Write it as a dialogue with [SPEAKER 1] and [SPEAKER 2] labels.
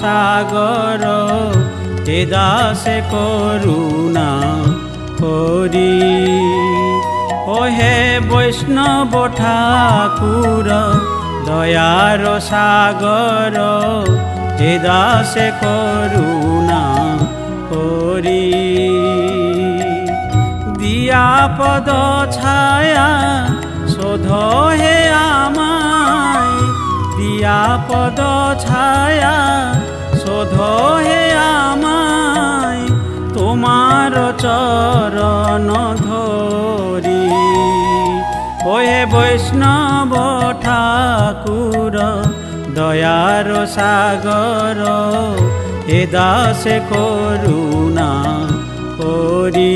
[SPEAKER 1] সাগর হে দাসে করুণা করি। ও হে বৈষ্ণব ঠাকুর দয়ার সাগর হে দাসে করুণা করি। দিয়া পদ ছায়া শোধ হে আমায়, দিয়া পদ ছায়া শোধ হে আমায়, তোমার চরণ ধরি। ও হে বৈষ্ণব ঠাকুর দয়ার সাগর হে দাসে করুণা করি।